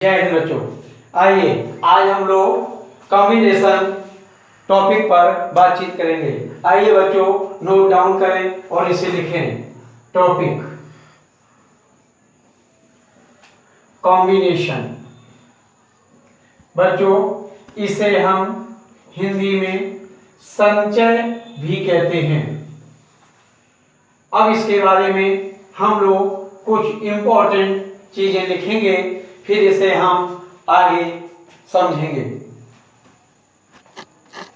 जय हिंद बच्चों। आइए आज हम लोग कॉम्बिनेशन टॉपिक पर बातचीत करेंगे। आइए बच्चों नोट डाउन करें और इसे लिखें। Topic combination. बच्चों इसे हम हिंदी में संचय भी कहते हैं। अब इसके बारे में हम लोग कुछ इंपॉर्टेंट चीजें लिखेंगे, फिर इसे हम आगे समझेंगे।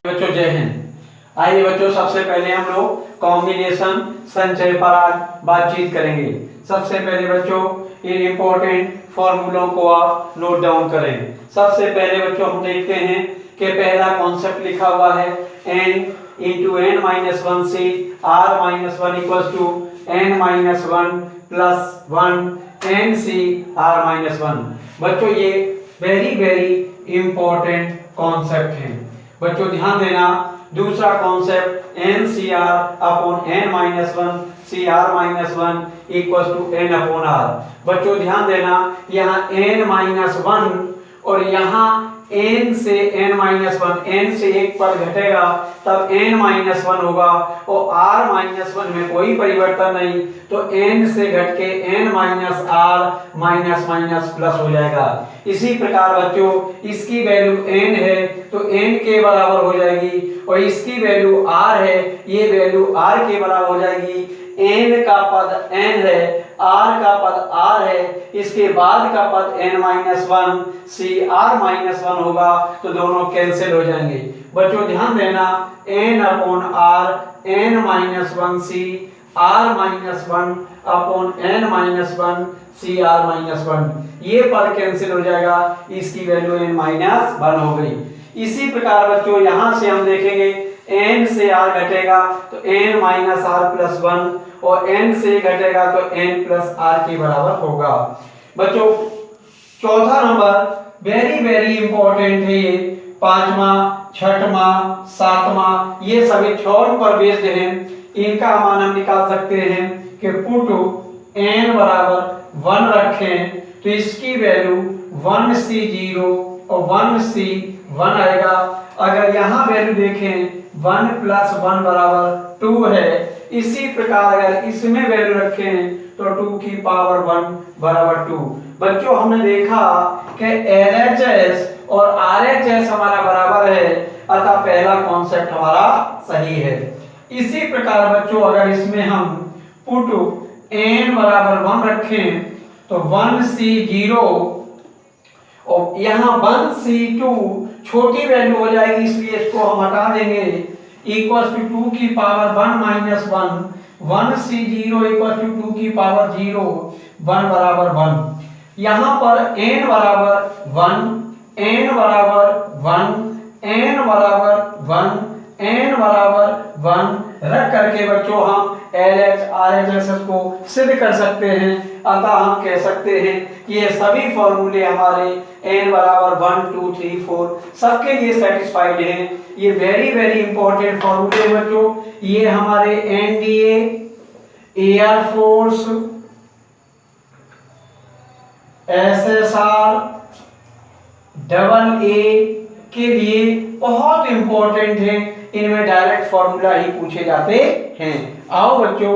बच्चों जय हिंद। आइए बच्चों सबसे पहले हम लोग कॉम्बिनेशन संचय पर आज बातचीत करेंगे। सबसे पहले बच्चों इन इंपॉर्टेंट फॉर्मूलों को आप नोट डाउन करें। सबसे पहले बच्चों हम देखते हैं कि पहला कॉन्सेप्ट लिखा हुआ है n into n minus one से r minus one equal to n minus one plus one n C r minus one. बच्चों ये वेरी इंपॉर्टेंट कॉन्सेप्ट है। बच्चों ध्यान देना। दूसरा concept n C R upon n minus one C R minus one equal to n upon r। बच्चों ध्यान देना यहाँ n माइनस वन और यहाँ n से n माइनस वन, n से एक पर घटेगा तब n माइनस वन होगा और r माइनस वन में कोई परिवर्तन नहीं, तो n से घट के n minus r minus minus plus हो जाएगा। इसी प्रकार बच्चों इसकी वैल्यू n है तो n के बराबर हो जाएगी और इसकी वैल्यू r है, ये वैल्यू r के बराबर हो जाएगी। n का पद n है, r का पद r है, इसके बाद का पद n minus one C r minus one होगा तो दोनों कैंसिल हो जाएंगे। बच्चों ध्यान देना n upon r n minus one C r minus one upon n minus one C r minus one, ये पद कैंसिल हो जाएगा, इसकी वैल्यू n माइनस वन हो गई। इसी प्रकार बच्चों यहाँ से हम देखेंगे n से r घटेगा तो n minus r plus one और n से घटेगा तो n प्लस r के बराबर होगा। बच्चों चौथा नंबर वेरी इंपॉर्टेंट है। ये पांचवा, छठवा, सातवां ये सभी थ्योरम पर बेस्ड हैं। इनका मान हम निकाल सकते हैं कि पुट n बराबर वन रखें तो इसकी वैल्यू वन सी जीरो और वन सी वन आएगा। अगर यहाँ वैल्यू देखें वन प्लस वन बराबर टू है, इसी प्रकार अगर इसमें वैल्यू रखें तो टू की पावर वन बराबर टू। बच्चों हमने देखा कि LHS और RHS हमारा बराबर है, अतः पहला कॉन्सेप्ट हमारा सही है। इसी प्रकार बच्चों अगर इसमें हम पुट n बराबर वन रखें तो वन सी जीरो और यहाँ वन सी टू छोटी वैल्यू हो जाएगी, इसलिए इसको हम हटा देंगे। इक्वल टू टू की power one minus one, one C zero equal to two की पावर जीरो, वन बराबर वन। यहाँ पर n बराबर वन, n बराबर वन, n बराबर वन, n बराबर वन रख करके बच्चों हम LH RHS को सिद्ध कर सकते हैं। अतः हम कह सकते हैं कि ये सभी फॉर्मूले हमारे n बराबर वन टू थ्री फोर सबके लिए सेटिस्फाइड हैं। ये वेरी इंपॉर्टेंट फॉर्मूले बच्चों, ये हमारे NDA, एयरफोर्स, SSR, AA के लिए बहुत इंपॉर्टेंट है। इनमें डायरेक्ट फॉर्मूला ही पूछे जाते हैं। आओ बच्चों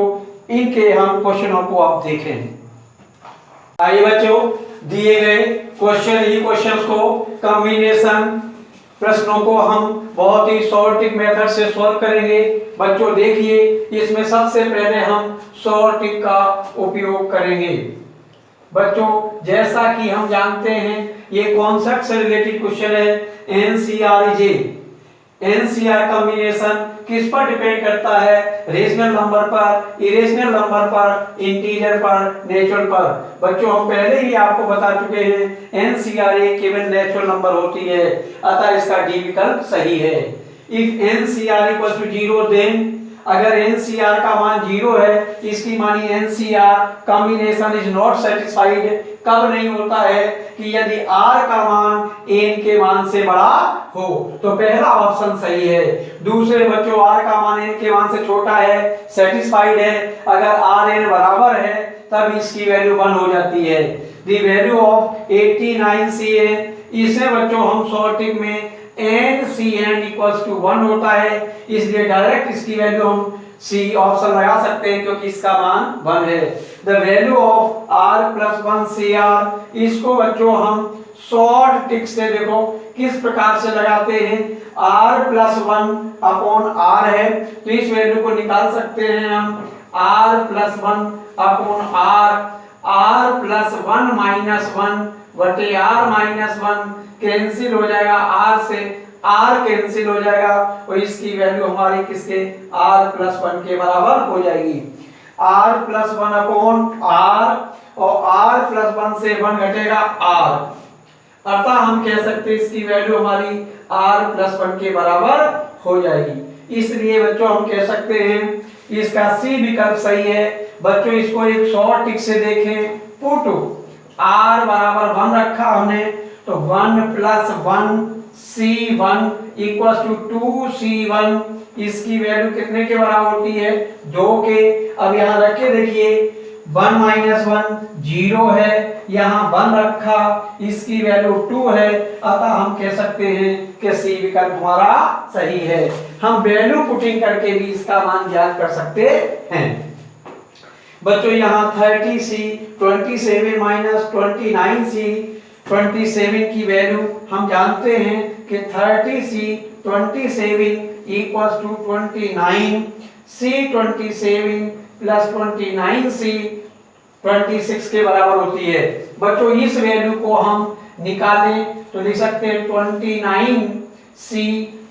इनके हम क्वेश्चनों को आप देखें। आइए बच्चों दिए गए क्वेश्चन, ही क्वेश्चंस को कॉम्बिनेशन प्रश्नों को हम बहुत ही शॉर्ट मेथड से सॉल्व करेंगे। बच्चों देखिए इसमें सबसे पहले हम शॉर्ट का उपयोग करेंगे। बच्चों जैसा कि हम जानते हैं ये कॉन्सेप्ट से रिलेटेड क्वेश्चन है। NCR कॉम्बिनेशन किस पर डिपेंड करता है? रेशनल नंबर पर, इरेशनल नंबर पर, इंटीजर पर, नेचुरल पर। बच्चों हम पहले ही आपको बता चुके हैं NCR एक केवल नेचुरल नंबर होती है, अतः इसका डी विकल्प सही है। If NCR equal to zero then, अगर NCR का मान जीरो है इसकी मानी NCR combination is not satisfied, कब नहीं होता है कि यदि r का मान n के मान से बड़ा हो, तो पहला ऑप्शन सही है। दूसरे बच्चों r का मान n के मान से छोटा है, सेटिस्फाइड है। अगर rn बराबर है तब इसकी वैल्यू 1 हो जाती है। द वैल्यू ऑफ 89Cn, इसमें बच्चों हम शॉर्ट ट्रिक में NCn इक्वल्स टू 1 होता है, इसलिए डायरेक्ट इसकी वैल्यू हम सी ऑप्शन लगा सकते हैं क्योंकि इसका मान 1 है। The value of r plus 1 CR, इसको बच्चों हम शॉर्ट ट्रिक से देखो किस प्रकार से लगाते हैं। r प्लस 1 अपॉन r है, तो इस वैल्यू को निकाल सकते हैं हम r plus 1 upon r plus 1 minus 1 बटे r माइनस 1 कैंसिल हो जाएगा, r से r कैंसिल हो जाएगा और इसकी वैल्यू हमारी किसके r प्लस 1 के बराबर हो जाएगी। r प्लस 1 अपॉन r और r प्लस 1 से 1 घटेगा r, अतः हम कह सकते हैं इसकी वैल्यू हमारी r प्लस 1 के बराबर हो जाएगी। इसलिए बच्चों हम कह सकते हैं इसका सी विकल्प सही है। बच्चों इसको एक शॉर्ट ट्रिक से देखें, पुट r बराबर 1 रखा हमने, तो 1 plus 1 C1 equals to 2C1, इसकी वैल्यू कितने के बराबर होती है 2 के। अब यहाँ रखे देखिए 1 माइनस 1 0 है, यहाँ 1 रखा, इसकी वैल्यू 2 है, अतः हम कह सकते हैं कि सी विकल्प हमारा सही है। हम वैल्यू पुटिंग करके भी इसका मान ज्ञात कर सकते हैं। बच्चों यहाँ 30C 27 माइनस 29C, 27 की वैल्यू हम जानते हैं कि 30C 27 equals to 29, C 27 plus 29C 26 के बराबर होती है। बच्चों इस वैल्यू को हम निकालें तो लिख सकते हैं 29C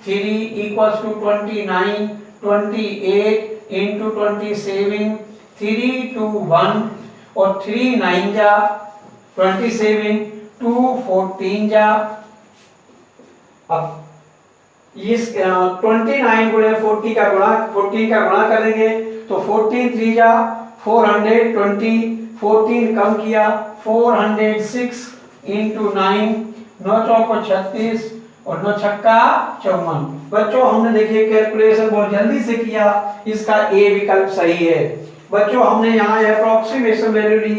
3 इक्वल्स टू 29, 28 इंटू 27, 3 2 1 और 3 9 जा 27, 2 14 जा। अब इस 29 गुणे 40 का गुणा करेंगे तो 14 3 जा 420, 14 कम किया 406 इंटू 9, 9 चौको 36 और 9 छक्का 54। बच्चों हमने देखिए कैलकुलेशन बहुत जल्दी से किया, इसका ए विकल्प सही है। बच्चों हमने यहाँ अप्रोक्सीमेशन वैल्यू ली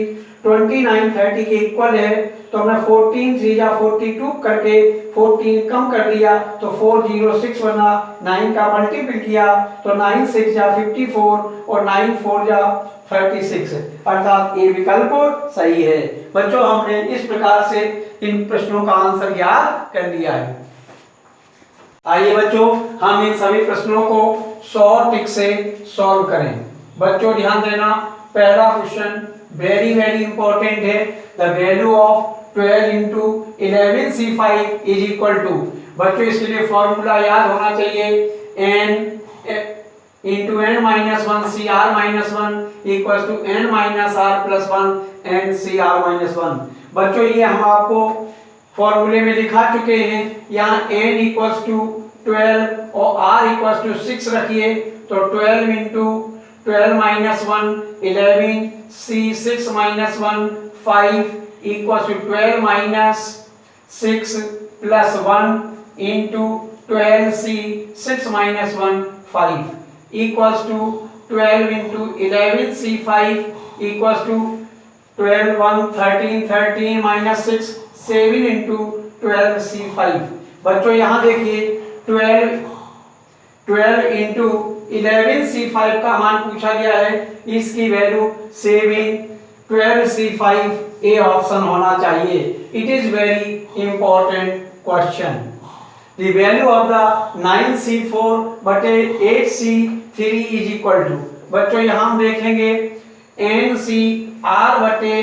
29 30 के इक्वल है, तो हमने 14 3 जा 42 करके 14 कम कर दिया तो 406 बना, 9 का मल्टीपल किया तो 9 6 जा 54 और 9 4 जा 36, अर्थात ए विकल्प सही है। बच्चों हमने इस प्रकार से इन प्रश्नों का आंसर ज्ञात कर लिया है। आइए बच्चों हम इन सभी प्रश्नों को शॉर्ट ट्रिक से सॉल्व करें। बच्चों ध्यान देना, पहला क्वेश्चन वेरी वेरी इंपॉर्टेंट है। The value of 12 into 11C5 is equal to, बच्चों इसके लिए फॉर्मूला याद होना चाहिए n into n minus 1 CR minus 1 equals to n minus R plus 1 n CR minus 1। बच्चों ये हम आपको फॉर्मूले में दिखा चुके हैं। यहाँ n इक्वल्स टू 12 और R इक्वल्स टू 6 रखिए तो 12 into 12 minus 1 11 C 6 minus 1 5 equals to 12 minus 6 plus 1 into 12C 6 minus 1 5 equals to 12 into 11C5 equals to 12 1 13 13 minus 6 7 into 12C5। बच्चों यहाँ देखिए 12 इंटू 11C5 का मान पूछा गया है, इसकी वैल्यू 7, 12C5 ए ऑप्शन होना चाहिए। It is very important question. The value of the 9C4 बटे 8C3 इज इक्वल टू, बच्चों यहाँ हम देखेंगे NCR बटे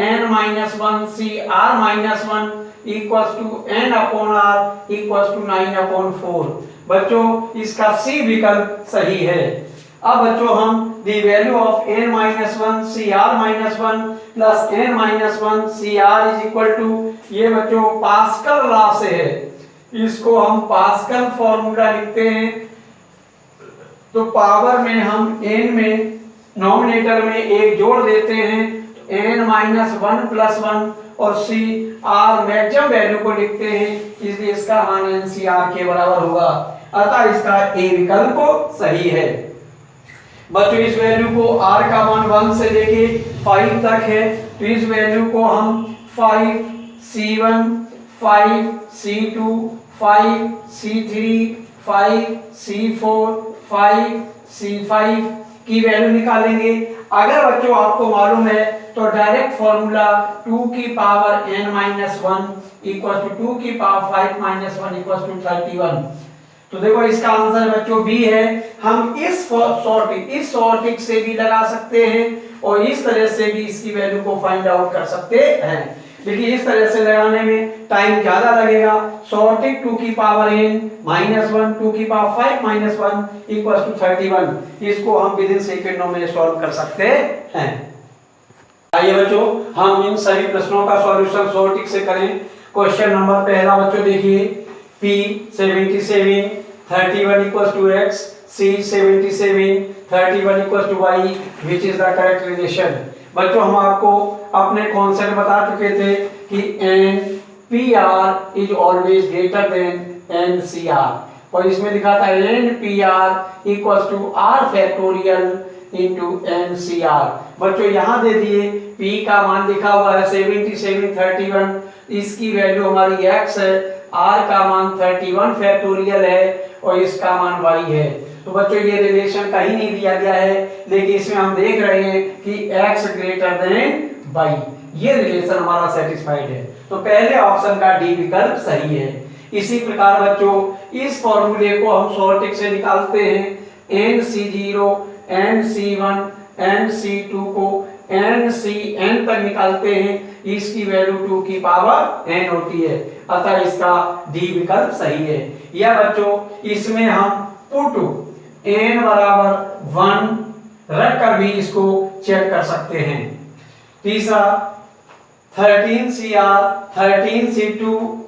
n minus 1 CR minus 1 equals to n upon r equals to 9 upon 4। बच्चों इसका सी विकल्प सही है। अब बच्चों हम the value of n minus 1 CR minus 1 plus n minus 1 CR is equal to, ये बच्चों पास्कल लॉ से है, इसको हम पास्कल फॉर्मूला लिखते हैं। तो पावर में हम n में नॉमिनेटर में एक जोड़ देते हैं, n-1 + 1 और c r मैक्सिमम वैल्यू को लिखते हैं, इसलिए इसका मान NCR के बराबर होगा। अतः इसका ए विकल्प सही है। बच्चों इस वैल्यू को r का मान 1 से लेके 5 तक है, तो इस वैल्यू को हम 5c1 5c2 5c3 5c4 5c5 की वैल्यू निकालेंगे। अगर बच्चों आपको मालूम है तो डायरेक्ट फॉर्मूला 2 की पावर n-1 = 2 की पावर 5 - 1 = 31। तो देखो इसका आंसर बच्चों बी है। हम इस सॉर्टिंग से भी लगा सकते हैं और इस तरह से भी इसकी वैल्यू को फाइंड आउट कर सकते हैं, लेकिन इस तरह से लगाने में टाइम ज्यादा लगेगा। सॉर्टिंग 2 की पावर n-1 2 की पावर 5 - 1 = 31, इसको हम विद इन सेकंडों में सॉल्व कर सकते हैं। आइए बच्चों हम इन सभी प्रश्नों का सॉल्यूशन सॉर्टिंग से करें। क्वेश्चन नंबर पहला बच्चों देखिए, P 77 31 = x, C 77 31 = y, which is the correct relation। बच्चों हम आपको अपने कॉन्सेप्ट बता चुके थे कि NPR is always greater than NCR, और इसमें लिखा था NPR = R factorial into NCR। बच्चों यहाँ दे दिए P का मान लिखा हुआ है 77 31, इसकी वैल्यू हमारी x है, R का मान 31 फैक्टोरियल है और इसका मान y है। तो बच्चों ये रिलेशन कहीं नहीं दिया गया है, लेकिन इसमें हम देख रहे हैं कि x ग्रेटर देन y, ये रिलेशन हमारा सेटिस्फाइड है। तो पहले ऑप्शन का डी विकल्प सही है। इसी प्रकार बच्चों इस फॉर्मूले को हम सॉर्टिंग से निकालते हैं। NC0 NC1 NC2 को NCN तक निकालते हैं, इसकी वैल्यू 2 की पावर n होती है, अतः इसका डी विकल्प सही है। या बच्चों इसमें हम पुट n = 1 रख कर भी इसको चेक कर सकते हैं। तीसरा 13CR 13C2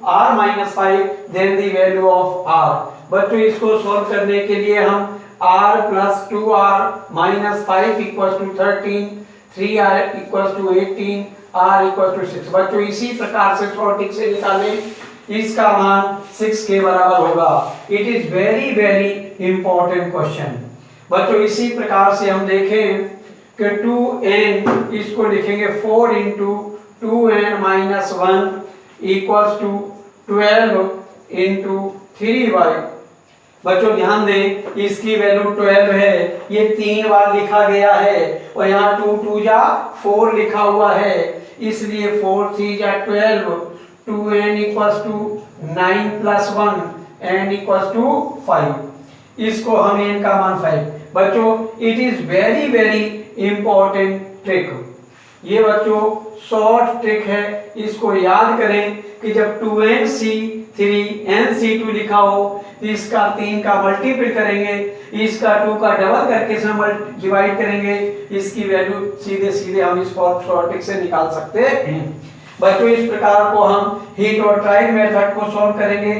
R-5 then the value of R। बच्चों इसको सॉल्व करने के लिए हम R + 2R - 5 = 13, 3R = 18, R = 6। बच्चों इसी प्रकार से सॉर्टिंग से निकालें, इसका मान 6 के बराबर होगा। It is very very important question. बच्चों इसी प्रकार से हम देखें कि 2n इसको लिखेंगे 4 × 2n-1 = 12 × 3y। बच्चों ध्यान दें इसकी वैल्यू 12 है, ये 3 बार लिखा गया है और यहाँ 2 2 जा 4 लिखा हुआ है, इसलिए 4 3 जा 12, 2n = 9 + 1 n = 5, इसको हम n का मान 5। बच्चों it is very very important trick, ये बच्चों शॉर्ट ट्रिक है, इसको याद करें कि जब 2nc3 nc2 लिखा हो तो इसका 3 का मल्टीपल करेंगे, इसका 2 का डबल करके से डिवाइड करेंगे, इसकी वैल्यू सीधे सीधे हम इस शॉर्ट ट्रिक से निकाल सकते हैं। बच्चों इस प्रकार को हम हिट और ट्रायल मेथड को सॉल्व करेंगे।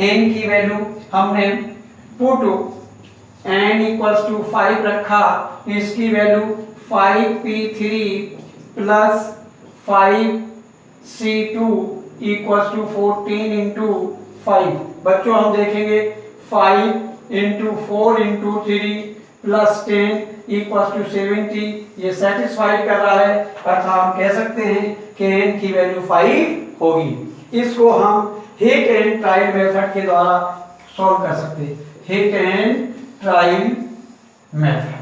n की वैल्यू हमने पुट n = 5 रखा, इसकी वैल्यू 5p3 + 5c2 = 14 × 5। बच्चों हम देखेंगे 5 × 4 × 3 + 10 = 70, ये सेटिस्फाइड कर रहा है, अर्थात हम कह सकते हैं कि n की वैल्यू 5 होगी। इसको हम हिट एंड ट्रायल मेथड के द्वारा सॉल्व कर सकते हैं, हिट एंड ट्रायल मेथड।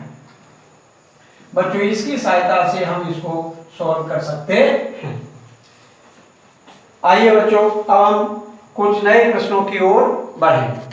बच्चों इसकी सहायता से हम इसको सॉल्व कर सकते हैं। आइए बच्चों अब हम कुछ नए प्रश्नों की ओर बढ़ें।